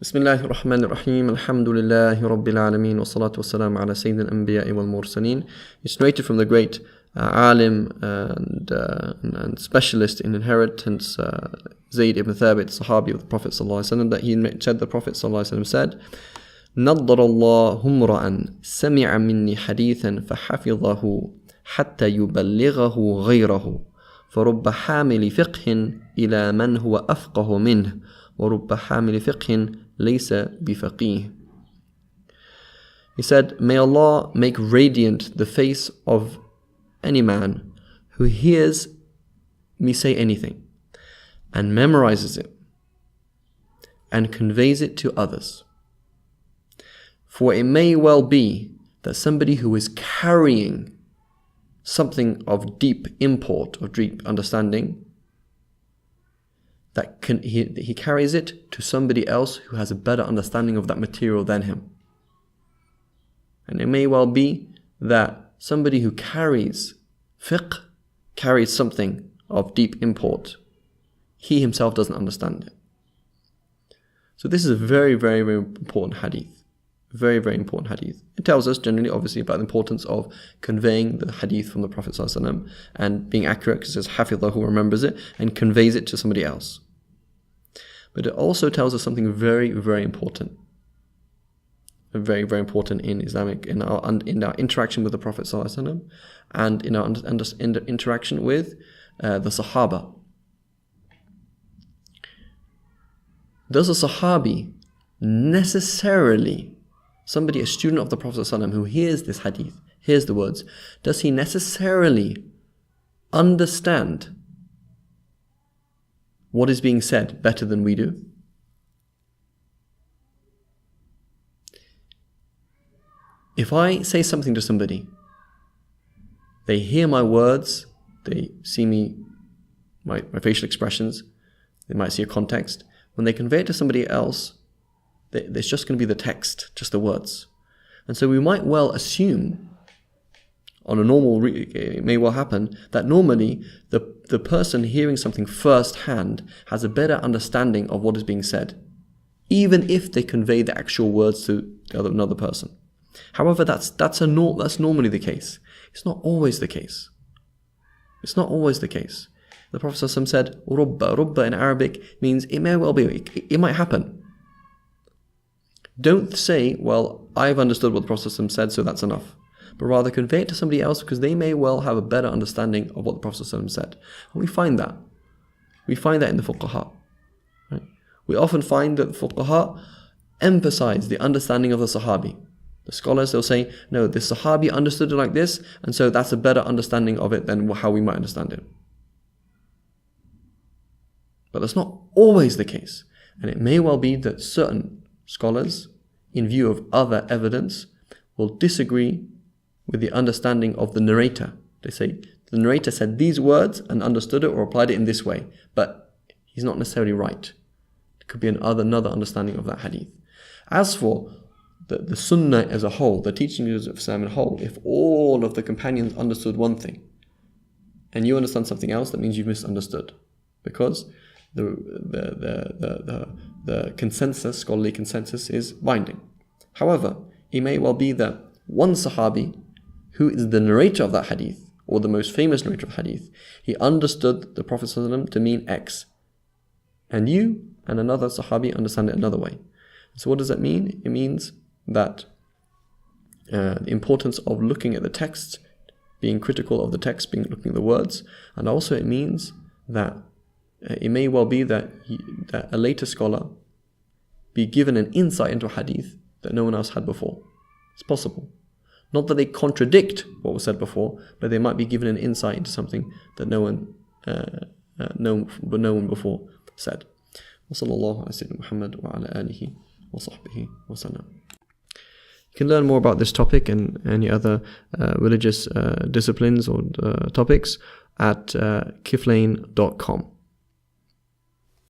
Bismillahir Rahmanir Rahim. Alhamdulillahi Rabbil Alameen. Wa salatu wa salam ala Sayyidil Anbiya'i wal Mursaleen. It's narrated from the great alim and specialist in inheritance, Zayd ibn Thabit, Sahabi of the Prophet ﷺ, that he said, the Prophet ﷺ said, نَضَّرَ اللَّهُ امْرَأً سَمِعَ مِنِّي حَدِيثًا فَحَفِظَهُ حَتَّى يُبَلِّغَهُ غَيْرَهُ فَرُبَّ حَامِلِ فِقْهٍ إِلَى مَنْ هُوَ أَفْقَهُ مِنْهُ وَرُبَّ حَامِلِ فِقْهٍ لَيْسَ بِفَقِيهٍ. He said, may Allah make radiant the face of any man who hears me say anything and memorizes it and conveys it to others. For it may well be that somebody who is carrying something of deep import, of deep understanding, that he carries it to somebody else who has a better understanding of that material than him. And it may well be that somebody who carries fiqh, carries something of deep import, he himself doesn't understand it. So this is a very, very, very important hadith. Very, very important hadith. It tells us generally, obviously, about the importance of conveying the hadith from the Prophet ﷺ and being accurate, because it says, Hafidhah, who remembers it, and conveys it to somebody else. But it also tells us something very, very important. Very, very important in Islamic, in our interaction with the Prophet ﷺ and in our interaction with the Sahaba. Does a Sahabi necessarily, somebody, a student of the Prophet ﷺ who hears this hadith, hears the words, does he necessarily understand what is being said better than we do? If I say something to somebody, they hear my words, they see me, my facial expressions, they might see a context. When they convey it to somebody else, it's just going to be the text, just the words. And so we might well assume, on a normal, it may well happen, that normally the person hearing something firsthand has a better understanding of what is being said, even if they convey the actual words to another person. However, that's normally the case. It's not always the case. It's not always the case. The Prophet ﷺ said, Rubba in Arabic means it may well be, it might happen. Don't say, well, I've understood what the Prophet ﷺ said, so that's enough. But rather convey it to somebody else, because they may well have a better understanding of what the Prophet ﷺ said. And we find that. We find that in the fuqaha. Right? We often find that the fuqaha emphasize the understanding of the Sahabi. The scholars, they'll say, no, the Sahabi understood it like this, and so that's a better understanding of it than how we might understand it. But that's not always the case. And it may well be that certain scholars, in view of other evidence, will disagree with the understanding of the narrator. They say, the narrator said these words and understood it or applied it in this way, but he's not necessarily right. It could be another understanding of that hadith. As for the sunnah as a whole, the teachings of Islam as a whole, if all of the companions understood one thing and you understand something else, that means you've misunderstood, because the consensus, scholarly consensus, is binding. However, it may well be that one Sahabi, who is the narrator of that hadith, or the most famous narrator of hadith, he understood the Prophet ﷺ to mean X, and you and another Sahabi understand it another way. So what does that mean? It means that the importance of looking at the text, being critical of the text, looking at the words, and also it means that it may well be that a later scholar be given an insight into a hadith that no one else had before. It's possible. Not that they contradict what was said before, but they might be given an insight into something that no one before said. وصلى الله على سيدنا محمد وعلى آله وصحبه وسلم. You can learn more about this topic and any other religious disciplines or topics at Kiflayn.com.